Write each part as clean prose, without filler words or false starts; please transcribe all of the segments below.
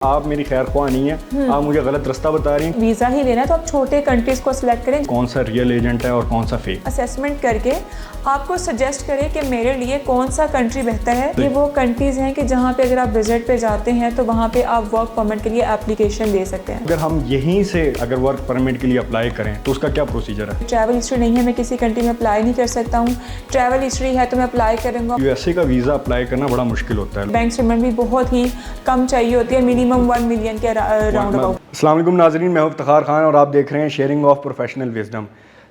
आप मेरी खैर ख्वाह नहीं है, आप मुझे गलत रास्ता बता रही हैं। वीज़ा ही लेना है तो आप छोटे कंट्रीज़ को सिलेक्ट करें। कौन सा रियल एजेंट है और कौन सा फेक? असेसमेंट करके आपको सजेस्ट करें कि मेरे लिए कौन सा कंट्री बेहतर है। ये वो कंट्रीज़ हैं कि जहाँ पे अगर आप विजिट पे जाते हैं तो वहाँ पे आप वर्क परमिट के लिए एप्लीकेशन दे सकते हैं। अगर हम यहीं से अगर वर्क परमिट के लिए अप्लाई करें तो उसका क्या प्रोसीजर है? ट्रैवल हिस्ट्री नहीं है, मैं किसी कंट्री में अप्लाई नहीं कर सकता हूँ। ट्रैवल हिस्ट्री है तो मैं अप्लाई करूँगा। यूएसए का वीज़ा अप्लाई करना बड़ा मुश्किल होता है। बैंक स्टेटमेंट भी बहुत ही कम चाहिए होती है, मिनिमम 1 मिलियन के राउंड अबाउट। अस्सलाम वालेकुम नाजरीन, मैं हूं इफ्तिखार खान और आप देख रहे हैं शेयरिंग ऑफ प्रोफेशनल विजडम।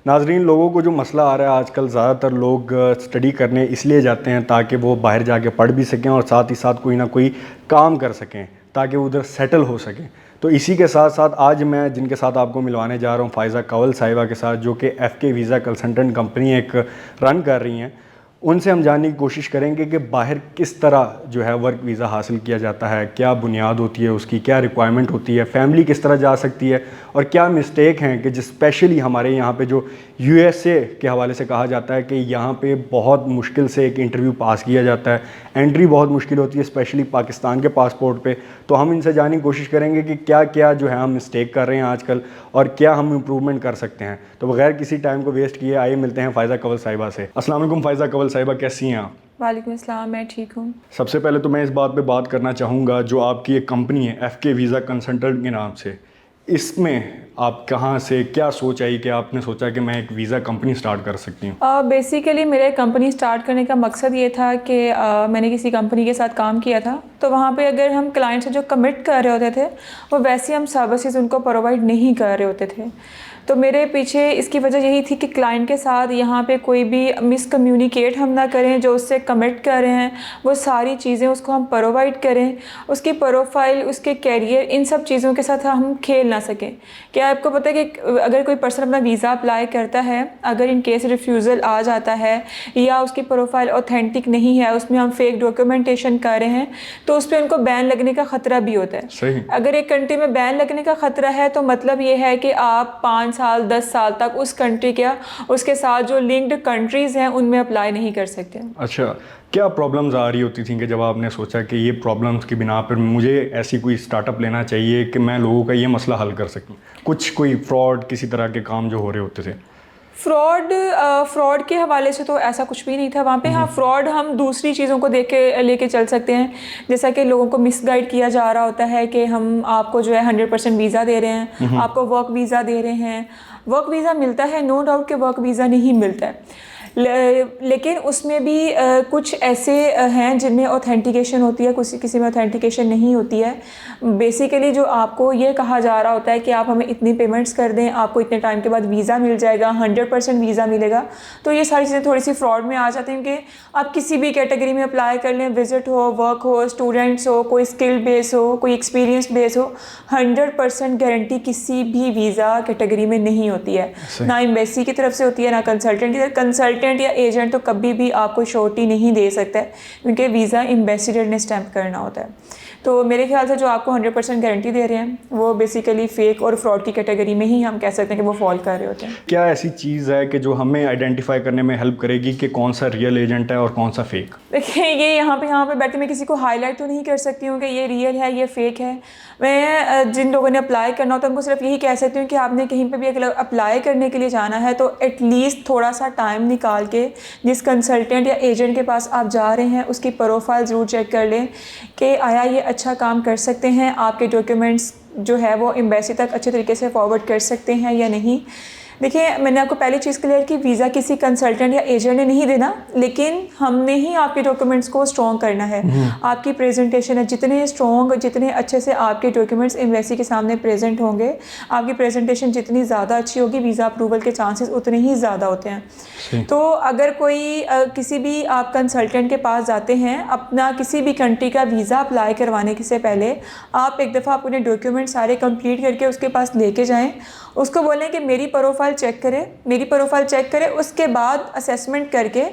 नाजरीन, लोगों को जो मसला आ रहा है आजकल, ज़्यादातर लोग स्टडी करने इसलिए जाते हैं ताकि वो बाहर जाके पढ़ भी सकें और साथ ही साथ कोई ना कोई काम कर सकें ताकि वो उधर सेटल हो सकें। तो इसी के साथ साथ आज मैं जिनके साथ आपको मिलवाने जा रहा हूँ फ़ायज़ा कंवल साहिबा के साथ, जो कि FK वीज़ा कंसल्टेंट कंपनी एक रन कर रही हैं। उनसे हम जानने की कोशिश करेंगे कि बाहर किस तरह जो है वर्क वीज़ा हासिल किया जाता है, क्या बुनियाद होती है उसकी, क्या रिक्वायरमेंट होती है, फैमिली किस तरह जा सकती है और क्या मिस्टेक हैं कि स्पेशली हमारे यहाँ पे जो USA के हवाले से कहा जाता है कि यहाँ पे बहुत मुश्किल से एक इंटरव्यू पास किया जाता है, एंट्री बहुत मुश्किल होती है स्पेशली पाकिस्तान के पासपोर्ट पे। तो हम इनसे जानने की कोशिश करेंगे कि क्या क्या जो है हम मिस्टेक कर रहे हैं आजकल और क्या हम इम्प्रूवमेंट कर सकते हैं। तो बगैर किसी टाइम को वेस्ट किए आइए मिलते हैं फ़ायज़ा कंवल साहिबा से। अस्सलाम वालेकुम फ़ायज़ा कंवल साहिबा, कैसी हैं आप? वालेकुम अस्सलाम, मैं ठीक हूँ। सबसे पहले तो मैं इस बात पे बात करना चाहूँगा, जो आपकी एक कंपनी है FK वीज़ा कंसल्टेंट के नाम से, इसमें आप कहाँ से क्या सोच आई कि आपने सोचा कि मैं एक वीज़ा कंपनी स्टार्ट कर सकती हूँ? बेसिकली मेरे कंपनी स्टार्ट करने का मकसद ये था कि मैंने किसी कंपनी के साथ काम किया था, तो वहाँ पे अगर हम क्लाइंट से जो कमिट कर रहे होते थे वो वैसे हम सर्विसेज उनको प्रोवाइड नहीं कर रहे होते थे। तो मेरे पीछे इसकी वजह यही थी कि क्लाइंट के साथ यहाँ पे कोई भी मिसकम्युनिकेट हम ना करें। जो उससे कमिट कर रहे हैं वो सारी चीज़ें उसको हम प्रोवाइड करें, उसकी प्रोफाइल, उसके कैरियर, इन सब चीज़ों के साथ हम खेल ना सकें। क्या आपको पता है कि अगर कोई पर्सन अपना वीज़ा अप्लाई करता है, अगर इन केस रिफ्यूज़ल आ जाता है या उसकी प्रोफाइल ऑथेंटिक नहीं है, उसमें हम फेक डॉक्यूमेंटेशन कर रहे हैं, तो उस पर उनको बैन लगने का ख़तरा भी होता है। सही। अगर एक कंट्री में बैन लगने का ख़तरा है तो मतलब ये है कि आप 5 साल 10 साल तक उस कंट्री क्या उसके साथ जो लिंक्ड कंट्रीज़ हैं उनमें अप्लाई नहीं कर सकते। अच्छा, क्या प्रॉब्लम्स आ रही होती थी कि जब आपने सोचा कि ये प्रॉब्लम्स की बिना पर मुझे ऐसी कोई स्टार्टअप लेना चाहिए कि मैं लोगों का ये मसला हल कर सकूं? कोई फ्रॉड, किसी तरह के काम जो हो रहे होते थे? फ्रॉड के हवाले से तो ऐसा कुछ भी नहीं था वहाँ पे। हाँ, फ्रॉड हम दूसरी चीज़ों को देख के लेके चल सकते हैं, जैसा कि लोगों को मिसगाइड किया जा रहा होता है कि हम आपको जो है 100% वीज़ा दे रहे हैं, आपको वर्क वीज़ा दे रहे हैं। वर्क वीज़ा मिलता है, नो डाउट कि वर्क वीज़ा नहीं मिलता है, लेकिन उसमें भी कुछ ऐसे हैं जिनमें ऑथेंटिकेशन होती है, किसी में ऑथेंटिकेशन नहीं होती है। बेसिकली जो आपको ये कहा जा रहा होता है कि आप हमें इतनी पेमेंट्स कर दें, आपको इतने टाइम के बाद वीज़ा मिल जाएगा, 100% वीज़ा मिलेगा। तो ये सारी चीज़ें थोड़ी सी फ्रॉड में आ जाती हैं कि आप किसी भी कैटेगरी में अप्लाई कर लें, विजिट हो, वर्क हो, स्टूडेंट्स हो, कोई स्किल बेस हो, कोई एक्सपीरियंस बेस हो, 100% गारंटी किसी भी वीज़ा कैटेगरी में नहीं होती है। ना एम्बेसी की तरफ से होती है, ना कंसल्टेंट की तरफ। कंसल्टेंट या एजेंट तो कभी भी आपको श्योरिटी नहीं दे सकता है, क्योंकि वीज़ा एम्बेसडर ने स्टैम्प करना होता है। तो मेरे ख्याल से जो आपको 100% गारंटी दे रहे हैं वो बेसिकली फेक और फ्रॉड की कैटेगरी में ही हम कह सकते हैं कि वो फॉल कर रहे होते हैं। क्या ऐसी चीज़ है कि जो हमें आइडेंटिफाई करने में हेल्प करेगी कि कौन सा रियल एजेंट है और कौन सा फेक? देखिए, ये यहाँ पे बैठे मैं किसी को हाईलाइट तो नहीं कर सकती हूँ कि ये रियल है, ये फेक है। मैं जिन लोगों ने अप्लाई करना होता है उनको सिर्फ यही कह सकती हूँ कि आपने कहीं पे भी अगर अप्लाई करने के लिए जाना है तो एटलीस्ट थोड़ा सा टाइम निकाल के जिस कंसल्टेंट या एजेंट के पास आप जा रहे हैं उसकी प्रोफाइल ज़रूर चेक कर लें कि आया ये अच्छा काम कर सकते हैं, आपके डॉक्यूमेंट्स जो है वो एम्बेसी तक अच्छे तरीके से फॉरवर्ड कर सकते हैं या नहीं। देखिए, मैंने आपको पहली चीज़ क्लियर की, वीज़ा किसी कंसल्टेंट या एजेंट ने नहीं देना, लेकिन हमने ही आपके डॉक्यूमेंट्स को स्ट्रॉन्ग करना है। आपकी प्रेजेंटेशन है, जितने स्ट्रॉन्ग, जितने अच्छे से आपके डॉक्यूमेंट्स एम्बेसी के सामने प्रेजेंट होंगे, आपकी प्रेजेंटेशन जितनी ज़्यादा अच्छी होगी, वीज़ा अप्रूवल के चांसेस उतने ही ज़्यादा होते हैं। तो अगर कोई किसी भी आप कंसल्टेंट के पास जाते हैं अपना किसी भी कंट्री का वीज़ा अप्लाई करवाने से पहले, आप एक दफ़ा अपने डॉक्यूमेंट सारे कंप्लीट करके उसके पास लेके जाएँ, उसको बोलें कि मेरी प्रोफाइल प्रोफाइल चेक करे, मेरी प्रोफाइल चेक करे, उसके बाद असेसमेंट करके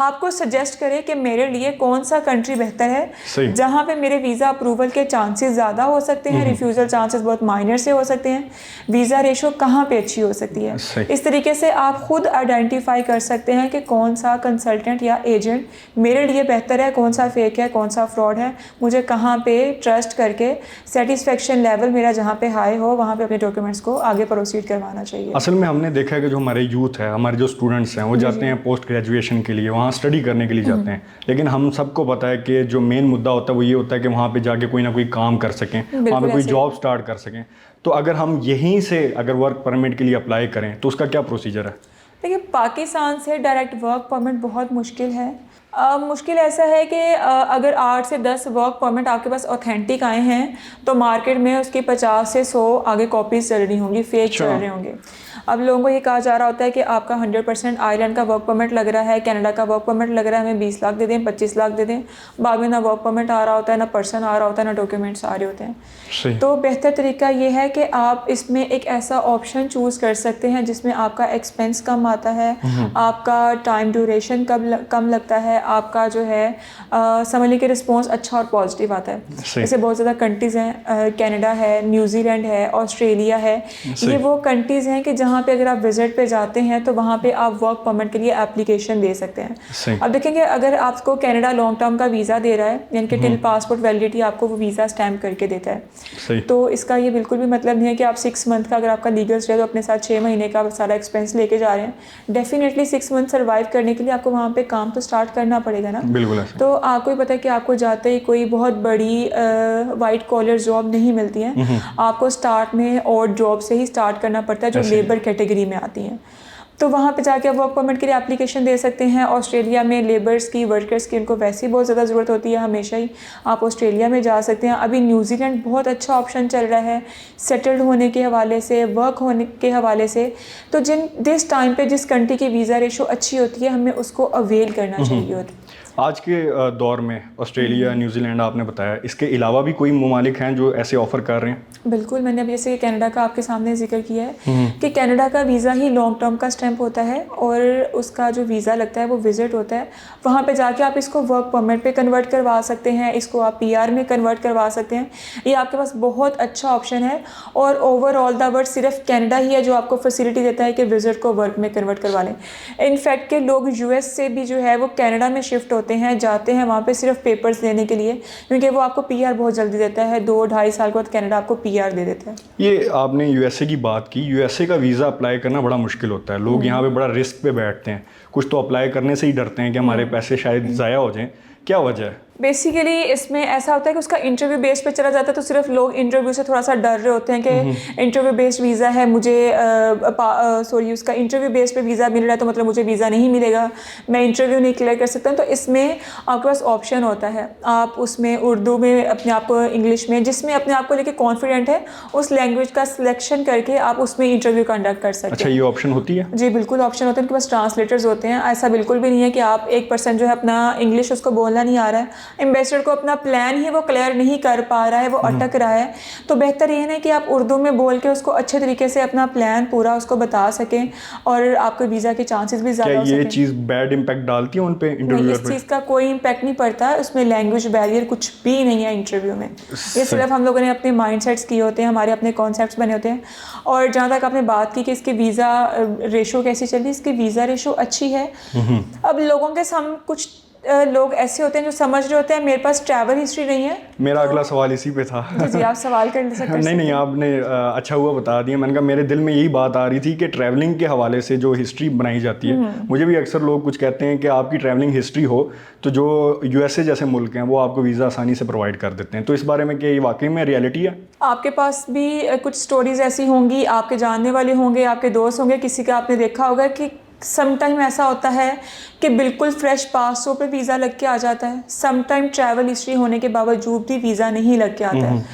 आपको सजेस्ट करे कि मेरे लिए कौन सा कंट्री बेहतर है, जहाँ पे मेरे वीज़ा अप्रूवल के चांसेस ज़्यादा हो सकते हैं, रिफ्यूज़ल चांसेस बहुत माइनर से हो सकते हैं, वीज़ा रेशो कहाँ पे अच्छी हो सकती है। इस तरीके से आप खुद आइडेंटिफाई कर सकते हैं कि कौन सा कंसल्टेंट या एजेंट मेरे लिए बेहतर है, कौन सा फेक है, कौन सा फ्रॉड है, मुझे कहाँ पे ट्रस्ट करके सेटिस्फेक्शन लेवल मेरा जहाँ पे हाई हो वहाँ पे अपने डॉक्यूमेंट्स को आगे प्रोसीड करवाना चाहिए। असल में हमने देखा है कि जो हमारे यूथ है, हमारे जो स्टूडेंट्स हैं, वो जाते हैं पोस्ट ग्रेजुएशन के लिए, वहाँ स्टडी करने के लिए जाते हैं, लेकिन हम सबको पता है कि जो मेन मुद्दा होता है वो ये होता है कि वहाँ पे जाके कोई ना कोई काम कर सकें, वहाँ पे कोई जॉब स्टार्ट कर सकें। तो अगर हम यहीं से अगर वर्क परमिट के लिए अप्लाई करें तो उसका क्या प्रोसीजर है? देखिए, पाकिस्तान से डायरेक्ट वर्क परमिट बहुत मुश्किल है। मुश्किल ऐसा है कि अगर 8 से 10 वर्क परमिट आपके पास ऑथेंटिक आए हैं तो मार्केट में उसकी 50 से 100 आगे कॉपीज़ चल रही होंगी, फेक चल रहे होंगे। अब लोगों को ये कहा जा रहा होता है कि आपका 100% आयरलैंड का वर्क परमिट लग रहा है, कनाडा का वर्क परमिट लग रहा है, हमें 20 लाख दे दें, 25 लाख दे दें। बाद में ना वर्क परमिट आ रहा होता है, ना पर्सन आ रहा होता है, ना डॉक्यूमेंट्स आ रहे होते हैं। तो बेहतर तरीका ये है कि आप इसमें एक ऐसा ऑप्शन चूज़ कर सकते हैं जिसमें आपका एक्सपेंस कम आता है, आपका टाइम ड्यूरेशन कम लगता है, आपका जो है समझ लीजिए रिस्पॉन्स अच्छा और पॉजिटिव आता है। जैसे बहुत ज़्यादा कंट्रीज़ हैं, कनाडा है, न्यूजीलैंड है, ऑस्ट्रेलिया है, ये वो कंट्रीज़ हैं कि जहाँ पे अगर आप विजिट पे जाते हैं तो वहाँ पे आप वर्क परमिट के लिए एप्लीकेशन दे सकते हैं। अब देखेंगे, अगर आपको कनाडा लॉन्ग टर्म का वीज़ा दे रहा है, यानी कि टिल पासपोर्ट वैलिडिटी आपको वो वीज़ा स्टैम्प करके देता है, तो इसका ये बिल्कुल भी मतलब नहीं है कि आप 6 मंथ का अगर आपका लीगल स्टे तो अपने साथ 6 महीने का सारा एक्सपेंस लेके जा रहे हैं। डेफिनेटली 6 मंथ सर्वाइव करने के लिए आपको वहाँ पे काम तो स्टार्ट करना पड़ेगा ना। बिल्कुल। तो आपको ही पता है कि आपको जाते ही कोई बहुत बड़ी वाइट कॉलर जॉब नहीं मिलती है, आपको स्टार्ट में और जॉब से ही स्टार्ट करना पड़ता है जो लेबर कैटेगरी में आती हैं। तो वहाँ पे जाके आप वर्क परमिट के लिए एप्लीकेशन दे सकते हैं। ऑस्ट्रेलिया में लेबर्स की, वर्कर्स की, उनको वैसे ही बहुत ज़्यादा ज़रूरत होती है, हमेशा ही आप ऑस्ट्रेलिया में जा सकते हैं। अभी न्यूजीलैंड बहुत अच्छा ऑप्शन चल रहा है सेटल्ड होने के हवाले से, वर्क होने के हवाले से। तो जिस टाइम पे जिस कंट्री की वीज़ा रेशो अच्छी होती है हमें उसको अवेल करना चाहिए होता है। आज के दौर में ऑस्ट्रेलिया, न्यूजीलैंड आपने बताया, इसके अलावा भी कोई ममालिक हैं जो ऐसे ऑफ़र कर रहे हैं? बिल्कुल, मैंने अभी जैसे कनाडा का आपके सामने जिक्र किया है कि कनाडा का वीज़ा ही लॉन्ग टर्म का स्टैंप होता है और उसका जो वीज़ा लगता है वो विजिट होता है। वहाँ पे जाके आप इसको वर्क परमिट पे कन्वर्ट करवा सकते हैं, इसको आप PR में कन्वर्ट करवा सकते हैं। ये आपके पास बहुत अच्छा ऑप्शन है और ओवरऑल द वर्ल्ड सिर्फ कनाडा ही है जो आपको फैसिलिटी देता है कि विजिट को वर्क में कन्वर्ट करवा लें। इनफैक्ट के लोग US से भी जो है वो कनाडा में शिफ्ट होते हैं, जाते हैं वहाँ पे सिर्फ पेपर्स देने के लिए, क्योंकि वो आपको PR बहुत जल्दी देता है। 2-2.5 साल के बाद कनाडा आपको PR दे देता है। ये आपने USA की बात की, USA का वीज़ा अप्लाई करना बड़ा मुश्किल होता है, लोग यहाँ पे बड़ा रिस्क पे बैठते हैं, कुछ तो अप्लाई करने से ही डरते हैं कि हमारे पैसे शायद ज़ाया हो जाएं। क्या वजह है? बेसिकली इसमें ऐसा होता है कि उसका इंटरव्यू बेस पे चला जाता है, तो सिर्फ लोग इंटरव्यू से थोड़ा सा डर रहे होते हैं कि इंटरव्यू बेस्ड वीज़ा है, मुझे उसका इंटरव्यू बेस पे वीज़ा मिल रहा है तो मतलब मुझे वीज़ा नहीं मिलेगा, मैं इंटरव्यू नहीं क्लियर कर सकता। तो इसमें आपके पास ऑप्शन होता है, आप उसमें उर्दू में अपने आप को, इंग्लिश में, जिसमें अपने आप को लेके कॉन्फिडेंट है उस लैंग्वेज का सिलेक्शन करके आप उसमें इंटरव्यू कंडक्ट कर सकते हैं। अच्छा, ये ऑप्शन होती है? जी बिल्कुल ऑप्शन होता है, उनके पास ट्रांसलेटर्स होते हैं। ऐसा बिल्कुल भी नहीं है कि आप एक पर्सन जो है अपना इंग्लिश उसको बोलना नहीं आ रहा है, एम्बेसडर को अपना प्लान ही वो क्लियर नहीं कर पा रहा है, वो अटक रहा है, तो बेहतर ये है कि आप उर्दू में बोल के उसको अच्छे तरीके से अपना प्लान पूरा उसको बता सकें और आपके वीज़ा के चांसेस भी ज़्यादा हो सकें। ये चीज़ बैड इम्पैक्ट डालती है उन पे इंटरव्यू पे? इस चीज़ का कोई इम्पैक्ट नहीं पड़ता, उसमें लैंग्वेज बैरियर कुछ भी नहीं है इंटरव्यू में। ये सिर्फ हम लोगों ने अपने माइंडसेट्स किए होते हैं, हमारे अपने कॉन्सेप्ट्स बने होते हैं। और जहाँ तक आपने बात की कि इसकी वीज़ा रेशो कैसी चल रही है, इसकी वीज़ा रेशो अच्छी है। अब लोगों के कुछ लोग ऐसे होते हैं जो समझ रहे होते हैं मेरे पास ट्रैवल हिस्ट्री नहीं है। मेरा अगला सवाल इसी पे था। जी आप सवाल कर सकते हैं। नहीं, आपने अच्छा हुआ बता दिया। मैंने कहा मेरे दिल में यही बात आ रही थी कि ट्रैवलिंग के हवाले से जो हिस्ट्री बनाई जाती है, मुझे भी अक्सर लोग कुछ कहते हैं कि आपकी ट्रैवलिंग हिस्ट्री हो तो जो USA जैसे मुल्क हैं वो आपको वीज़ा आसानी से प्रोवाइड कर देते हैं। तो इस बारे में क्या ये वाकई में रियलिटी है? आपके पास भी कुछ स्टोरीज़ ऐसी होंगी, आपके जानने वाले होंगे, आपके दोस्त होंगे, किसी का आपने देखा होगा कि समटाइम ऐसा होता है कि बिल्कुल फ्रेश पासपोर्ट पे वीज़ा लग के आ जाता है, समटाइम ट्रैवल हिस्ट्री होने के बावजूद भी वीज़ा नहीं लग के आता है।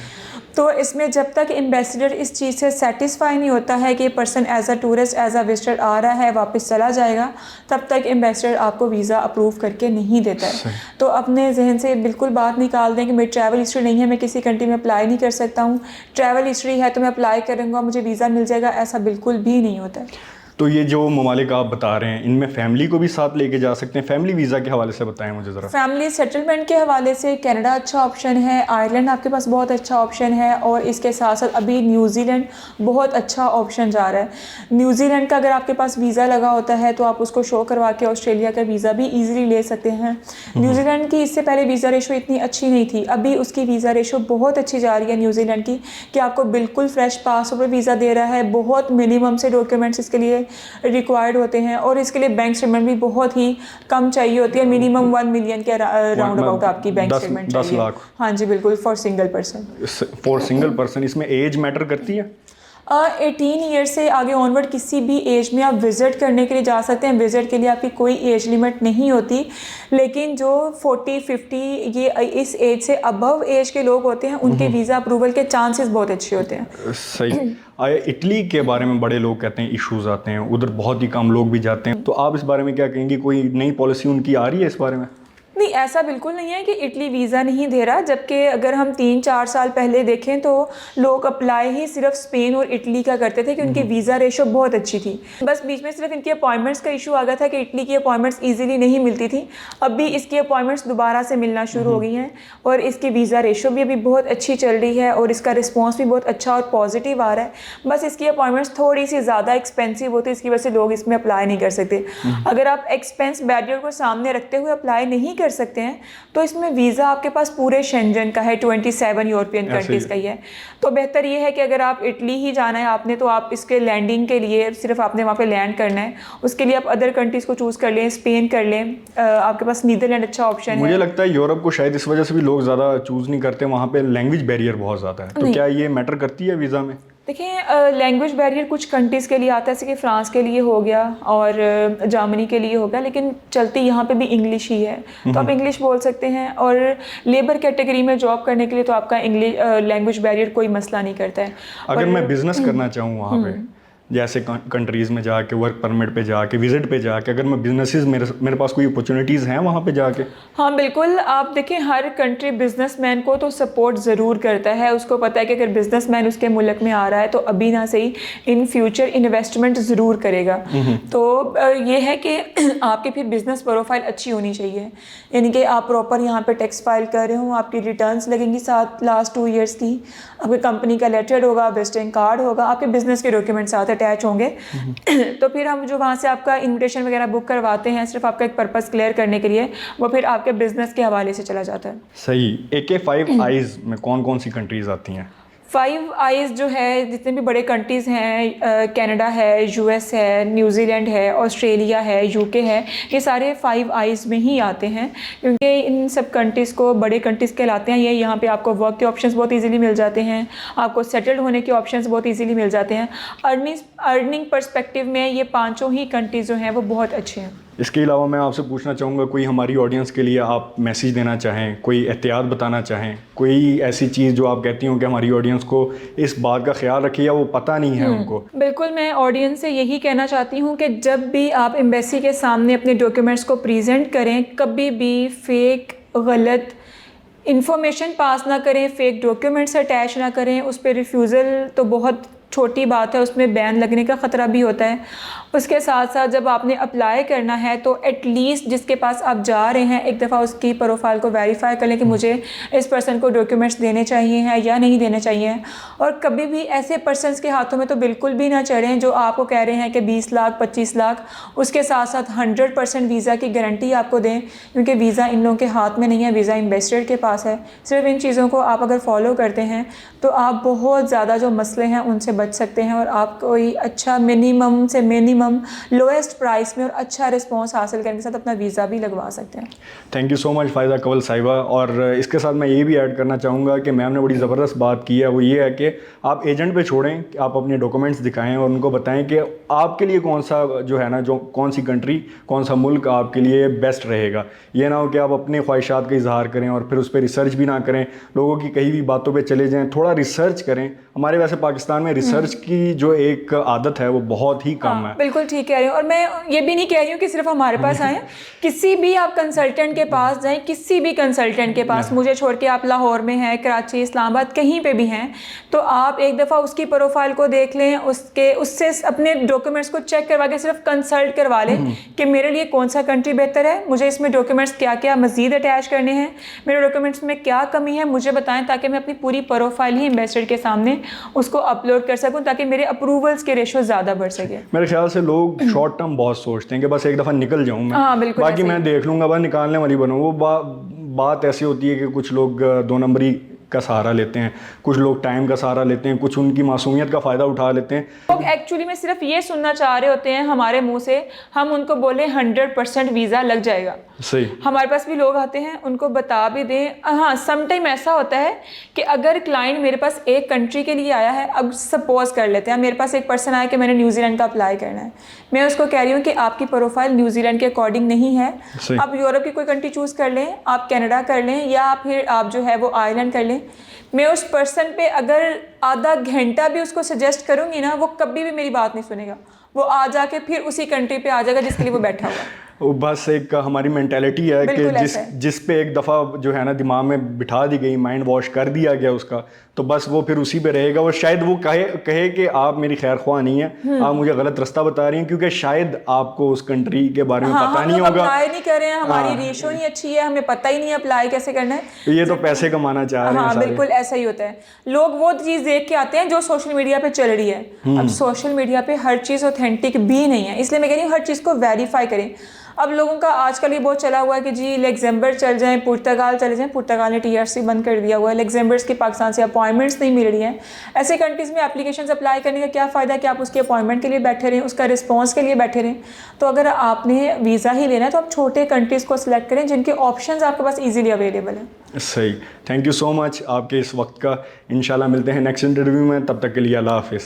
तो इसमें जब तक एम्बेसडर इस चीज़ से सेटिस्फाई नहीं होता है कि person as a tourist, as a visitor आ रहा है, वापस चला जाएगा, तब तक एम्बेसडर आपको वीज़ा अप्रूव करके नहीं देता है। तो अपने जहन से बिल्कुल बात निकाल दें कि मेरी ट्रैवल हिस्ट्री नहीं है, मैं किसी कंट्री में अप्लाई नहीं कर सकता हूँ, ट्रैवल हिस्ट्री है तो मैं अप्लाई करूँगा मुझे वीज़ा मिल जाएगा, ऐसा बिल्कुल भी नहीं होता है। तो ये जो ममालिक आप बता रहे हैं, इनमें फैमिली को भी साथ लेके जा सकते हैं? फैमिली वीज़ा के हवाले से बताएं मुझे ज़रा। फैमिली सेटलमेंट के हवाले से कनाडा अच्छा ऑप्शन है, आयरलैंड आपके पास बहुत अच्छा ऑप्शन है, और इसके साथ साथ अभी न्यूजीलैंड बहुत अच्छा ऑप्शन जा रहा है। न्यूजीलैंड का अगर आपके पास वीज़ा लगा होता है तो आप उसको शो करवा के ऑस्ट्रेलिया का वीज़ा भी ईजिली ले सकते हैं। न्यूजीलैंड की इससे पहले वीज़ा रेशो इतनी अच्छी नहीं थी, अभी उसकी वीज़ा रेशो बहुत अच्छी जा रही है न्यूजीलैंड की, कि आपको बिल्कुल फ्रेश पासपोर्ट पर वीज़ा दे रहा है। बहुत मिनिमम से डॉक्यूमेंट्स इसके लिए रिक्वायर्ड होते हैं, और इसके लिए बैंक स्टेटमेंट भी बहुत ही कम चाहिए होती है, मिनिमम 1 मिलियन के राउंड अबाउट आपकी बैंक स्टेटमेंट चाहिए। 10 लाख? हाँ जी बिल्कुल, for single person. For single person. इसमें एज मैटर करती है? 18 ईयर से आगे ऑनवर्ड किसी भी एज में आप विज़िट करने के लिए जा सकते हैं। विज़िट के लिए आपकी कोई एज लिमिट नहीं होती, लेकिन जो 40-50 ये इस एज से अबव एज के लोग होते हैं उनके वीज़ा अप्रूवल के चांसेस बहुत अच्छे होते हैं। सही। इटली के बारे में बड़े लोग कहते हैं इश्यूज आते हैं, उधर बहुत ही कम लोग भी जाते हैं, तो आप इस बारे में क्या कहेंगे? कोई नई पॉलिसी उनकी आ रही है इस बारे में? नहीं, ऐसा बिल्कुल नहीं है कि इटली वीज़ा नहीं दे रहा, जबकि अगर हम 3-4 साल पहले देखें तो लोग अप्लाई ही सिर्फ स्पेन और इटली का करते थे कि उनकी वीज़ा रेशो बहुत अच्छी थी। बस बीच में सिर्फ इनकी अपॉइंटमेंट्स का इशू आ गया था कि इटली की अपॉइंटमेंट्स इजीली नहीं मिलती थी। अभी इसकी अपॉइंटमेंट्स दोबारा से मिलना शुरू हो गई हैं, और इसकी वीज़ा रेशो भी अभी बहुत अच्छी चल रही है, और इसका रिस्पॉन्स भी बहुत अच्छा और पॉजिटिव आ रहा है। बस इसकी अपॉइंटमेंट्स थोड़ी सी ज़्यादा एक्सपेंसिव होती है, इसकी वजह से लोग इसमें अप्लाई नहीं कर सकते। अगर आप एक्सपेंस बैरियर को सामने रखते हुए अप्लाई नहीं कर सकते हैं तो इसमें वीज़ा आपके पास पूरे शेंजन का है, 27 यूरोपियन कंट्रीज़ का ही है। तो बेहतर ये है कि अगर आप इटली ही जाना है आपने, तो आप इसके लैंडिंग के लिए सिर्फ आपने वहाँ पे लैंड करना है, उसके लिए आप अदर कंट्रीज़ को चूज़ कर लें, स्पेन कर लें, आपके पास नीदरलैंड अच्छा ऑप्शन है। मुझे लगता है यूरोप को शायद इस वजह से भी लोग ज़्यादा चूज़ नहीं करते, वहाँ पे लैंग्वेज बैरियर बहुत ज़्यादा है, तो क्या ये मैटर करती है वीज़ा में? देखिए, लैंग्वेज बैरियर कुछ कंट्रीज़ के लिए आता है, जैसे कि फ़्रांस के लिए हो गया और जर्मनी के लिए हो गया, लेकिन चलती यहाँ पे भी इंग्लिश ही है, तो आप इंग्लिश बोल सकते हैं। और लेबर कैटेगरी में जॉब करने के लिए तो आपका इंग्लिश लैंग्वेज बैरियर कोई मसला नहीं करता है। अगर मैं बिज़नेस करना चाहूँ वहाँ पे, जैसे कंट्रीज़ में जाके, वर्क परमिट पे जाके, विजिट पे जाके, अगर मैं बिजनेसेस मेरे पास कोई अपॉर्चुनिटीज़ हैं वहाँ पे जाके? हाँ बिल्कुल, आप देखें हर कंट्री बिजनेसमैन को तो सपोर्ट ज़रूर करता है। उसको पता है कि अगर बिजनेसमैन उसके मुल्क में आ रहा है तो अभी ना सही इन फ्यूचर इन्वेस्टमेंट ज़रूर करेगा। तो ये है कि आपकी फिर बिज़नेस प्रोफाइल अच्छी होनी चाहिए, यानी कि आप प्रॉपर यहाँ पे टैक्स फाइल कर रहे हो, आपकी रिटर्न्स लगेंगी साथ लास्ट 2 ईयर्स की, आपकी कंपनी का लेटर होगा, विजिटिंग कार्ड होगा, आपके बिज़नेस के डॉक्यूमेंट साथ अटैच होंगे। तो फिर हम जो वहाँ से आपका इन्विटेशन वगैरह बुक करवाते हैं सिर्फ आपका एक पर्पस क्लियर करने के लिए, वो फिर आपके बिजनेस के हवाले से चला जाता है। सही। AK5 आईज में कौन कौन सी कंट्रीज़ आती हैं? 5 आईज जो है, जितने भी बड़े कंट्रीज़ हैं, कनाडा है, US है, न्यूजीलैंड है, ऑस्ट्रेलिया है, UK है, ये सारे 5 आईज में ही आते हैं, क्योंकि इन सब कंट्रीज़ को बड़े कंट्रीज़ कहलाते हैं। ये यहाँ पे आपको वर्क के ऑप्शंस बहुत इजीली मिल जाते हैं, आपको सेटल्ड होने के ऑप्शंस बहुत इजीली मिल जाते हैं। अर्निंग पर्सपेक्टिव में ये पाँचों ही कंट्रीज़ जो हैं वो बहुत अच्छे हैं। इसके अलावा मैं आपसे पूछना चाहूँगा, कोई हमारी ऑडियंस के लिए आप मैसेज देना चाहें, कोई एहतियात बताना चाहें, कोई ऐसी चीज़ जो आप कहती हो कि हमारी ऑडियंस को इस बात का ख्याल रखे या वो पता नहीं है उनको? बिल्कुल, मैं ऑडियंस से यही कहना चाहती हूँ कि जब भी आप एम्बेसी के सामने अपने डॉक्यूमेंट्स को प्रेजेंट करें, कभी भी फेक गलत इंफॉर्मेशन पास ना करें, फेक डॉक्यूमेंट्स अटैच ना करें। उस पर रिफ्यूज़ल तो बहुत छोटी बात है, उसमें बैन लगने का ख़तरा भी होता है। उसके साथ साथ जब आपने अप्लाई करना है तो एटलीस्ट जिसके पास आप जा रहे हैं एक दफ़ा उसकी प्रोफाइल को वेरीफाई कर लें कि मुझे इस पर्सन को डॉक्यूमेंट्स देने चाहिए हैं या नहीं देने चाहिए। और कभी भी ऐसे पर्सनस के हाथों में तो बिल्कुल भी ना चढ़ें जो आपको कह रहे हैं कि 20 लाख 25 लाख, उसके साथ साथ 100% वीज़ा की गारंटी आपको दें, क्योंकि वीज़ा इन लोगों के हाथ में नहीं है, वीज़ा इन्वेस्टर के पास है। सिर्फ इन चीज़ों को आप अगर फॉलो करते हैं तो आप बहुत ज़्यादा जो मसले हैं उनसे बच सकते हैं, और आप कोई अच्छा मिनिमम से मिनिमम लोएस्ट प्राइस में और अच्छा रिस्पॉन्स हासिल करने के साथ अपना वीज़ा भी लगवा सकते हैं। थैंक यू सो मच फ़ायदा कवल साहिबा। और इसके साथ मैं ये भी ऐड करना चाहूँगा कि मैम ने बड़ी ज़बरदस्त बात की है, वो ये है कि आप एजेंट पे छोड़ें कि आप अपने डॉक्यूमेंट्स दिखाएं और उनको बताएं कि आपके लिए कौन सा जो है ना, जो कौन सी कंट्री, कौन सा मुल्क आपके लिए बेस्ट रहेगा। ये ना हो कि आप अपने ख्वाहिशात का इजहार करें और फिर उस पर रिसर्च भी ना करें, लोगों की कहीं भी बातों पर चले जाएँ। थोड़ा रिसर्च करें। हमारे वैसे पाकिस्तान में रिसर्च की जो एक आदत है वो बहुत ही कम है। बिल्कुल ठीक कह रही हूँ। और मैं ये भी नहीं कह रही हूँ कि सिर्फ हमारे पास आए, किसी भी आप कंसल्टेंट के पास जाएं, किसी भी कंसल्टेंट के पास, मुझे छोड़ के आप लाहौर में हैं, कराची, इस्लामाबाद, कहीं पे भी हैं, तो आप एक दफ़ा उसकी प्रोफाइल को देख लें, उससे अपने डॉक्यूमेंट्स को चेक करवा के सिर्फ कंसल्ट करवा लें कि मेरे लिए कौन सा कंट्री बेहतर है, मुझे इसमें डॉक्यूमेंट्स क्या क्या मज़ीद अटैच करने हैं, मेरे डॉक्यूमेंट्स में क्या कमी है मुझे बताएं, ताकि मैं अपनी पूरी प्रोफाइल ही इन्वेस्टर के सामने उसको अपलोड कर सकूं, ताकि मेरे अप्रूवल्स के रेशो ज़्यादा बढ़ सके। मेरे ख्याल से लोग शॉर्ट टर्म बहुत सोचते हैं कि बस एक दफ़ा निकल जाऊं मैं, हाँ, बिल्कुल बाकी मैं देख लूंगा, बस निकालने वाली बनूँ। वो बात ऐसी होती है कि कुछ लोग दो नंबरी का सहारा लेते हैं, कुछ लोग टाइम का सहारा लेते हैं, कुछ उनकी मासूमियत का फ़ायदा उठा लेते हैं। लोग एक्चुअली में सिर्फ ये सुनना चाह रहे होते हैं हमारे मुंह से, हम उनको बोले 100% वीज़ा लग जाएगा। सही। हमारे पास भी लोग आते हैं, उनको बता भी दें। हाँ, सम टाइम ऐसा होता है कि अगर क्लाइंट मेरे पास एक कंट्री के लिए आया है, अब सपोज कर लेते हैं मेरे पास एक पर्सन आया कि मैंने न्यूजीलैंड का अप्लाई करना है, मैं उसको कह रही हूँ कि आपकी प्रोफाइल न्यूजीलैंड के अकॉर्डिंग नहीं है, आप यूरोप की कोई कंट्री चूज़ कर लें, आप कनाडा कर लें, या फिर आप जो है वो आयरलैंड कर लें। मैं उस पर्सन पे अगर आधा घंटा भी उसको सजेस्ट करूँगी ना, वो कभी भी मेरी बात नहीं सुनेगा, वो आ जाके फिर उसी कंट्री पे आ जाएगा जिसके लिए वो बैठा हुआ है। वो बस एक हमारी मेंटेलिटी है कि जिस पे एक दफ़ा जो है ना दिमाग में बिठा दी गई, माइंड वॉश कर दिया गया उसका, तो बस वो फिर उसी पे रहेगा। वो शायद वो कहे कि आप मेरी खैर ख्वाह नहीं है, आप मुझे गलत रास्ता बता रही हैं, क्योंकि शायद आपको उस कंट्री के बारे में पता नहीं होगा, अप्लाई नहीं कर रहे हैं, हमारी रेशो नहीं अच्छी है, हमें पता ही नहीं है अप्लाई कैसे करना है, ये तो पैसे कमाना चाह रहे हैं। हाँ, बिल्कुल ऐसा ही होता है। लोग वो चीज़ देख के आते हैं जो सोशल मीडिया पे चल रही है। अब सोशल मीडिया पे हर चीज़ ऑथेंटिक भी नहीं है, इसलिए मैं कह रही हूँ हर चीज़ को वेरीफाई करें। अब लोगों का आजकल ये बहुत चला हुआ है कि जी लग्जमबर्ग चल जाएं, पुर्तगाल चले जाएं, पुर्तगाल ने TRC बंद कर दिया हुआ है, लग्जमबर्ग की पाकिस्तान से अपॉइंटमेंट्स नहीं मिल रही हैं। ऐसे कंट्रीज़ में एप्लीकेशंस अप्लाई करने का क्या फ़ायदा है कि आप उसके अपॉइंटमेंट के लिए बैठे रहें, उसका रिस्पॉन्स के लिए बैठे रहें। तो अगर आपने वीज़ा ही लेना है तो आप छोटे कंट्रीज़ को सिलेक्ट करें जिनके ऑप्शंस आपके पास ईजिली अवेलेबल हैं। सही। थैंक यू सो मच आपके इस वक्त का। इंशाल्लाह मिलते हैं नेक्स्ट इंटरव्यू में, तब तक के लिए अल्लाह हाफिज़।